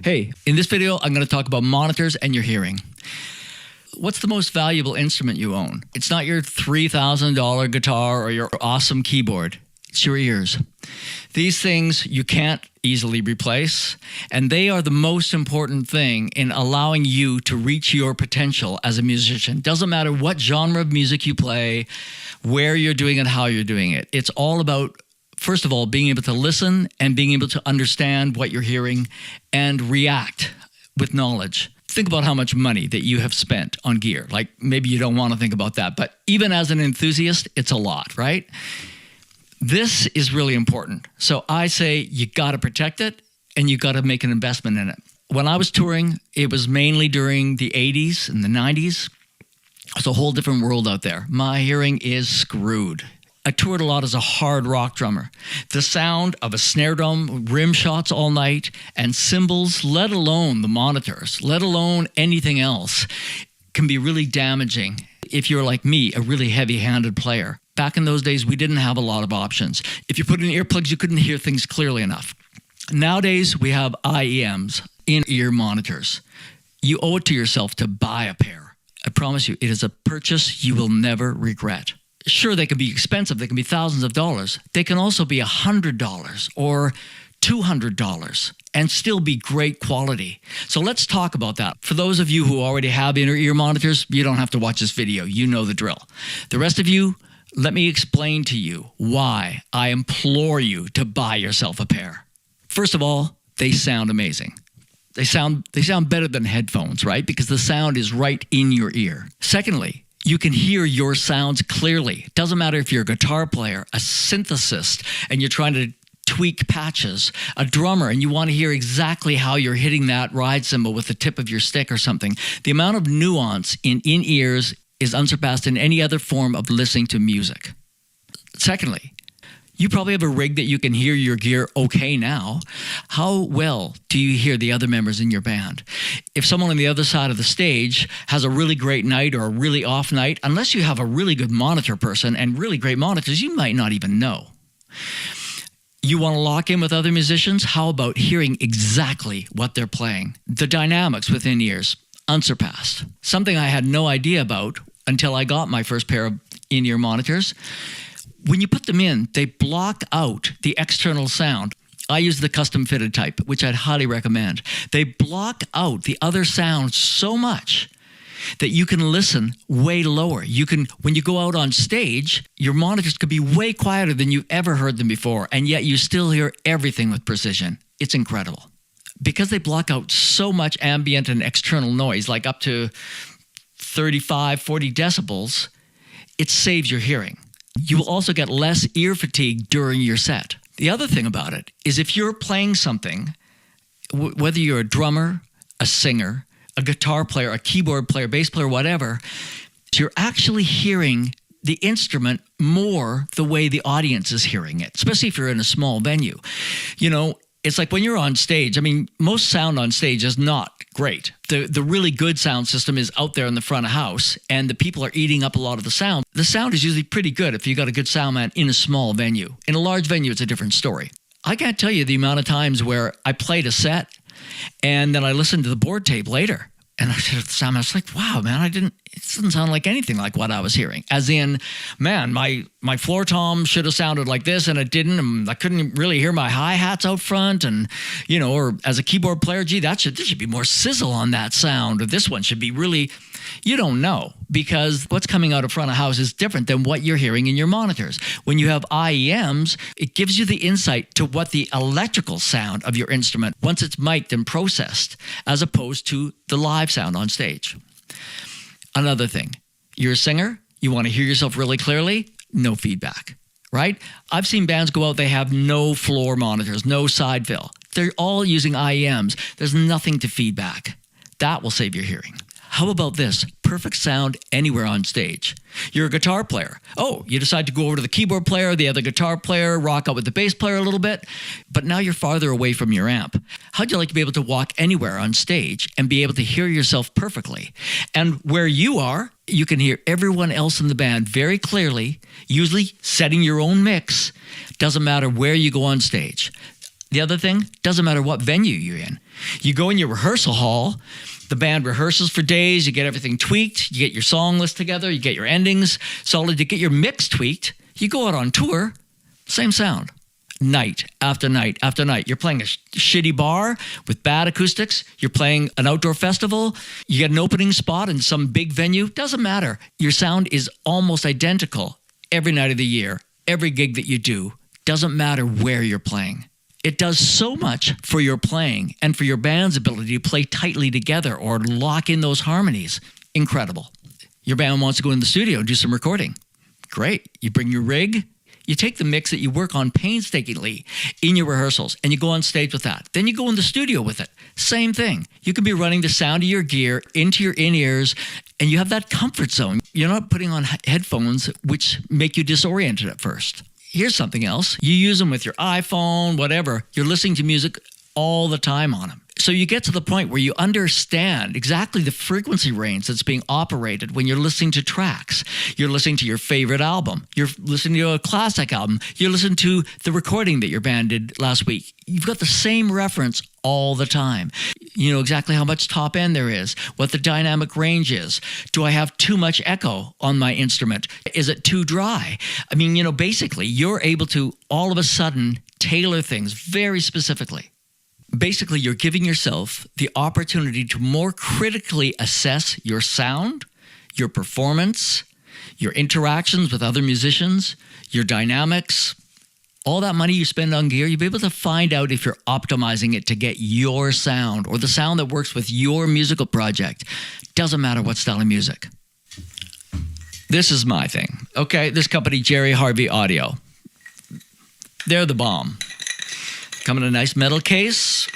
Hey, in this video, I'm going to talk about monitors and your hearing. What's the most valuable instrument you own? It's not your $3,000 guitar or your awesome keyboard. It's your ears. These things you can't easily replace, and they are the most important thing in allowing you to reach your potential as a musician. Doesn't matter what genre of music you play, where you're doing it, how you're doing it. It's all about, first of all, being able to listen and being able to understand what you're hearing and react with knowledge. Think about how much money that you have spent on gear. Like, maybe you don't want to think about that, but even as an enthusiast, it's a lot, right? This is really important. So I say you got to protect it and you got to make an investment in it. When I was touring, it was mainly during the 80s and the 90s. It's a whole different world out there. My hearing is screwed. I toured a lot as a hard rock drummer. The sound of a snare drum, rim shots all night, and cymbals, let alone the monitors, let alone anything else, can be really damaging if you're like me, a really heavy-handed player. Back in those days, we didn't have a lot of options. If you put in earplugs, you couldn't hear things clearly enough. Nowadays, we have IEMs, in-ear monitors. You owe it to yourself to buy a pair. I promise you, it is a purchase you will never regret. Sure, they can be expensive. They can be thousands of dollars. They can also be $100 or $200 and still be great quality. So let's talk about that. For those of you who already have inner ear monitors, you don't have to watch this video. You know the drill. The rest of you, let me explain to you why I implore you to buy yourself a pair. First of all, they sound amazing. They sound better than headphones, right? Because the sound is right in your ear. Secondly, you can hear your sounds clearly. It doesn't matter if you're a guitar player, a synthesist, and you're trying to tweak patches, a drummer, and you want to hear exactly how you're hitting that ride cymbal with the tip of your stick or something. The amount of nuance in ears is unsurpassed in any other form of listening to music. Secondly, you probably have a rig that you can hear your gear okay now. How well do you hear the other members in your band? If someone on the other side of the stage has a really great night or a really off night, unless you have a really good monitor person and really great monitors, you might not even know. You want to lock in with other musicians? How about hearing exactly what they're playing? The dynamics within ears, unsurpassed. Something I had no idea about until I got my first pair of in-ear monitors. When you put them in, they block out the external sound. I use the custom fitted type, which I'd highly recommend. They block out the other sounds so much that you can listen way lower. When you go out on stage, your monitors could be way quieter than you've ever heard them before, and yet you still hear everything with precision. It's incredible. Because they block out so much ambient and external noise, like up to 35, 40 decibels, it saves your hearing. You will also get less ear fatigue during your set. The other thing about it is if you're playing something, whether you're a drummer, a singer, a guitar player, a keyboard player, bass player, whatever, you're actually hearing the instrument more the way the audience is hearing it, especially if you're in a small venue. You know, it's like when you're on stage, I mean, most sound on stage is not great. The really good sound system is out there in the front of house, and the people are eating up a lot of the sound. The sound is usually pretty good if you got a good sound man in a small venue. In a large venue, it's a different story. I can't tell you the amount of times where I played a set, and then I listened to the board tape later, and I said to the sound man, I was like, wow, man, it doesn't sound like anything like what I was hearing. As in, man, my floor tom should have sounded like this, and it didn't. And I couldn't really hear my hi-hats out front. And, you know, or as a keyboard player, gee, there should be more sizzle on that sound. Or this one should be really, you don't know. Because what's coming out of front of house is different than what you're hearing in your monitors. When you have IEMs, it gives you the insight to what the electrical sound of your instrument, once it's mic'd and processed, as opposed to the live sound on stage. Another thing, you're a singer, you want to hear yourself really clearly, no feedback, right? I've seen bands go out, they have no floor monitors, no side fill. They're all using IEMs. There's nothing to feedback. That will save your hearing. How about this? Perfect sound anywhere on stage. You're a guitar player. Oh, you decide to go over to the keyboard player, the other guitar player, rock out with the bass player a little bit, but now you're farther away from your amp. How'd you like to be able to walk anywhere on stage and be able to hear yourself perfectly? And where you are, you can hear everyone else in the band very clearly, usually setting your own mix. Doesn't matter where you go on stage. The other thing, doesn't matter what venue you're in. You go in your rehearsal hall, the band rehearses for days, you get everything tweaked, you get your song list together, you get your endings solid, you get your mix tweaked, you go out on tour, same sound. Night after night after night. You're playing a shitty bar with bad acoustics. You're playing an outdoor festival. You get an opening spot in some big venue. Doesn't matter. Your sound is almost identical every night of the year, every gig that you do. Doesn't matter where you're playing. It does so much for your playing and for your band's ability to play tightly together or lock in those harmonies. Incredible. Your band wants to go in the studio and do some recording. Great. You bring your rig. You take the mix that you work on painstakingly in your rehearsals and you go on stage with that. Then you go in the studio with it. Same thing. You can be running the sound of your gear into your in-ears and you have that comfort zone. You're not putting on headphones which make you disoriented at first. Here's something else. You use them with your iPhone, whatever. You're listening to music all the time on them. So you get to the point where you understand exactly the frequency range that's being operated when you're listening to tracks. You're listening to your favorite album. You're listening to a classic album. You're listening to the recording that your band did last week. You've got the same reference all the time. You know exactly how much top end there is, what the dynamic range is. Do I have too much echo on my instrument? Is it too dry? I mean, basically, you're able to all of a sudden tailor things very specifically. Basically, you're giving yourself the opportunity to more critically assess your sound, your performance, your interactions with other musicians, your dynamics. All that money you spend on gear, you'll be able to find out if you're optimizing it to get your sound or the sound that works with your musical project. Doesn't matter what style of music. This is my thing. Okay, this company, Jerry Harvey Audio. They're the bomb. Come in a nice metal case.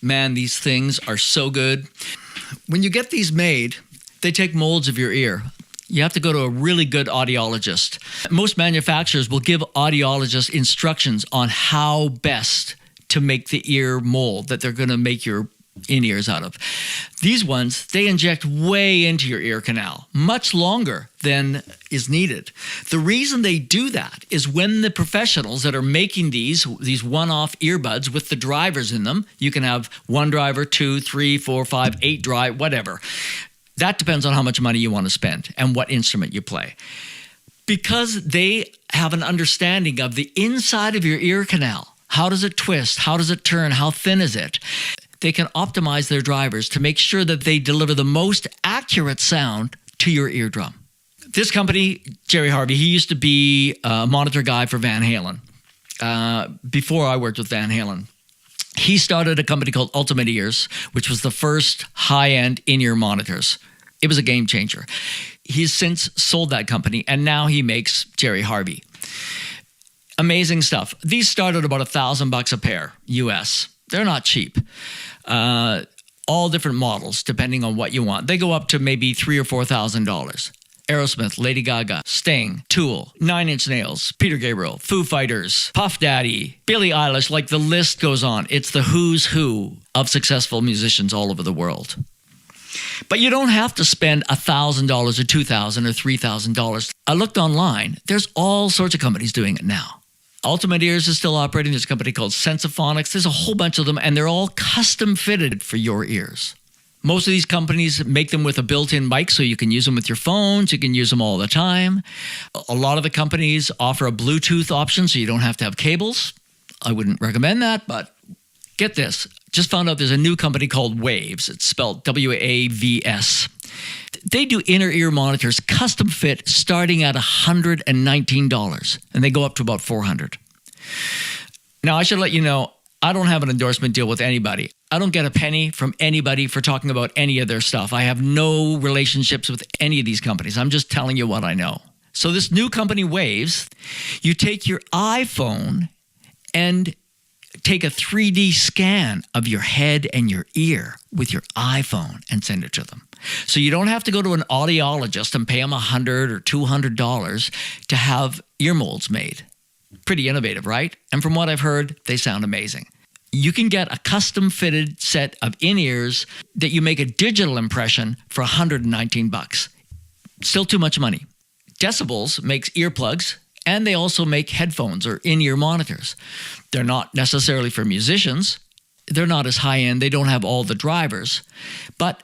Man, these things are so good. When you get these made, they take molds of your ear. You have to go to a really good audiologist. Most manufacturers will give audiologists instructions on how best to make the ear mold that they're going to make your in-ears out of. These ones, they inject way into your ear canal, much longer than is needed. The reason they do that is when the professionals that are making these one-off earbuds with the drivers in them, you can have one driver, 2, 3, 4, 5, 8 drive, whatever. That depends on how much money you want to spend and what instrument you play. Because they have an understanding of the inside of your ear canal. How does it twist? How does it turn? How thin is it? They can optimize their drivers to make sure that they deliver the most accurate sound to your eardrum. This company, Jerry Harvey, he used to be a monitor guy for Van Halen. Before I worked with Van Halen. He started a company called Ultimate Ears, which was the first high-end in-ear monitors. It was a game changer. He's since sold that company, and now he makes Jerry Harvey. Amazing stuff. These start at about $1,000 a pair, US. They're not cheap. All different models, depending on what you want. They go up to maybe $3,000 or $4,000. Aerosmith, Lady Gaga, Sting, Tool, Nine Inch Nails, Peter Gabriel, Foo Fighters, Puff Daddy, Billie Eilish, like the list goes on. It's the who's who of successful musicians all over the world. But you don't have to spend $1,000 or $2,000 or $3,000. I looked online. There's all sorts of companies doing it now. Ultimate Ears is still operating. There's a company called Sensophonics. There's a whole bunch of them, and they're all custom fitted for your ears. Most of these companies make them with a built-in mic so you can use them with your phones. You can use them all the time. A lot of the companies offer a Bluetooth option so you don't have to have cables. I wouldn't recommend that, but get this. Just found out there's a new company called Waves. It's spelled WAVS. They do inner ear monitors, custom fit, starting at $119, and they go up to about $400. Now, I should let you know, I don't have an endorsement deal with anybody. I don't get a penny from anybody for talking about any of their stuff. I have no relationships with any of these companies. I'm just telling you what I know. So this new company, Waves, you take your iPhone and take a 3D scan of your head and your ear with your iPhone and send it to them. So you don't have to go to an audiologist and pay them $100 or $200 to have ear molds made. Pretty innovative, right? And from what I've heard, they sound amazing. You can get a custom-fitted set of in-ears that you make a digital impression for $119. Still too much money. Decibels makes earplugs And they also make headphones or in-ear monitors. They're not necessarily for musicians. They're not as high-end. They don't have all the drivers. But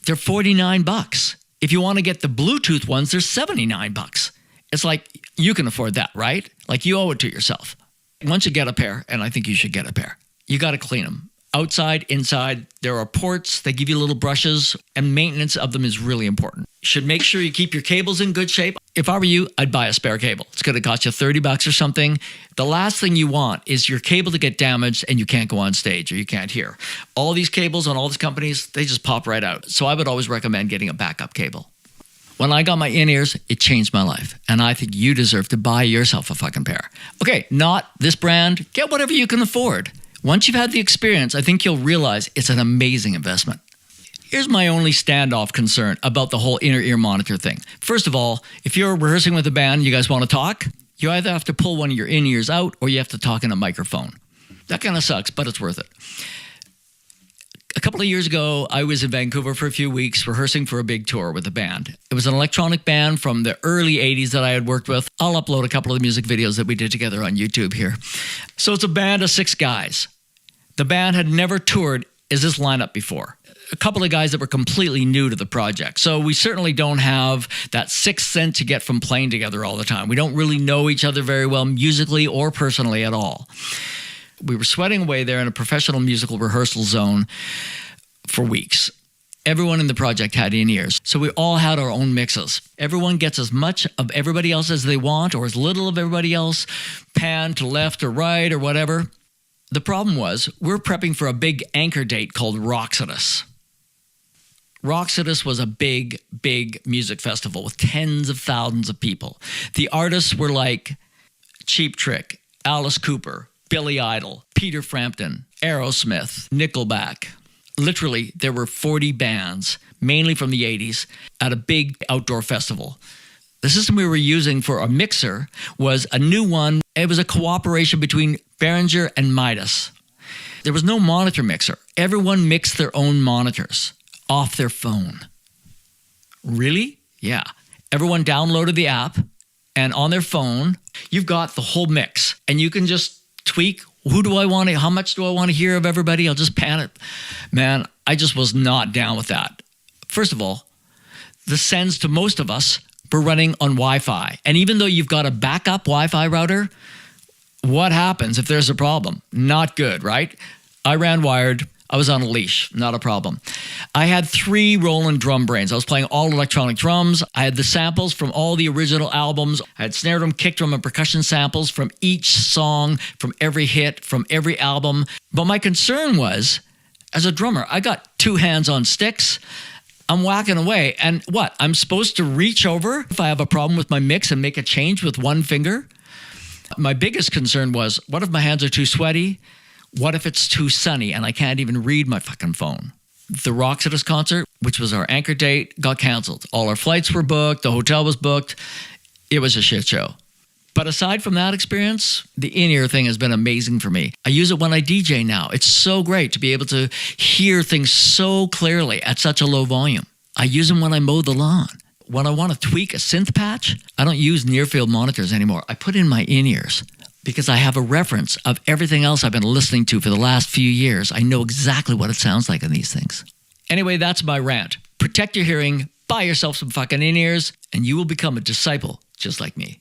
they're $49. If you want to get the Bluetooth ones, they're $79. It's like, you can afford that, right? Like, you owe it to yourself. Once you get a pair, and I think you should get a pair, you got to clean them. Outside, inside, there are ports. They give you little brushes, and maintenance of them is really important. You should make sure you keep your cables in good shape. If I were you, I'd buy a spare cable. It's going to cost you $30 or something. The last thing you want is your cable to get damaged and you can't go on stage or you can't hear. All these cables on all these companies, they just pop right out. So I would always recommend getting a backup cable. When I got my in-ears, it changed my life. And I think you deserve to buy yourself a fucking pair. Okay, not this brand. Get whatever you can afford. Once you've had the experience, I think you'll realize it's an amazing investment. Here's my only standoff concern about the whole inner ear monitor thing. First of all, if you're rehearsing with a band, you guys want to talk, you either have to pull one of your in-ears out or you have to talk in a microphone. That kind of sucks, but it's worth it. A couple of years ago, I was in Vancouver for a few weeks rehearsing for a big tour with a band. It was an electronic band from the early 80s that I had worked with. I'll upload a couple of the music videos that we did together on YouTube here. So it's a band of 6 guys. The band had never toured as this lineup before. A couple of guys that were completely new to the project. So we certainly don't have that sixth sense you get from playing together all the time. We don't really know each other very well musically or personally at all. We were sweating away there in a professional musical rehearsal zone for weeks. Everyone in the project had in-ears, so we all had our own mixes. Everyone gets as much of everybody else as they want, or as little of everybody else, pan to left or right or whatever. The problem was, we're prepping for a big anchor date called Roxodus. Roxodus was a big, big music festival with tens of thousands of people. The artists were like Cheap Trick, Alice Cooper, Billy Idol, Peter Frampton, Aerosmith, Nickelback. Literally, there were 40 bands, mainly from the 80s, at a big outdoor festival. The system we were using for a mixer was a new one. It was a cooperation between Behringer and Midas. There was no monitor mixer. Everyone mixed their own monitors off their phone. Really? Yeah. Everyone downloaded the app, and on their phone, you've got the whole mix, and you can just tweak. Who do I want to, how much do I want to hear of everybody? I'll just pan it. Man, I just was not down with that. First of all, the sends to most of us were running on Wi-Fi. And even though you've got a backup Wi-Fi router, what happens if there's a problem? Not good, right? I ran wired. I was on a leash, not a problem. I had 3 Roland drum brains. I was playing all electronic drums. I had the samples from all the original albums. I had snare drum, kick drum, and percussion samples from each song, from every hit, from every album. But my concern was, as a drummer, I got 2 hands on sticks. I'm whacking away. And what? I'm supposed to reach over if I have a problem with my mix and make a change with one finger? My biggest concern was, what if my hands are too sweaty? What if it's too sunny and I can't even read my fucking phone? The Roxodus concert, which was our anchor date, got canceled. All our flights were booked. The hotel was booked. It was a shit show. But aside from that experience, the in-ear thing has been amazing for me. I use it when I DJ now. It's so great to be able to hear things so clearly at such a low volume. I use them when I mow the lawn. When I want to tweak a synth patch, I don't use near-field monitors anymore. I put in my in-ears, because I have a reference of everything else I've been listening to for the last few years. I know exactly what it sounds like in these things. Anyway, that's my rant. Protect your hearing, buy yourself some fucking in-ears, and you will become a disciple just like me.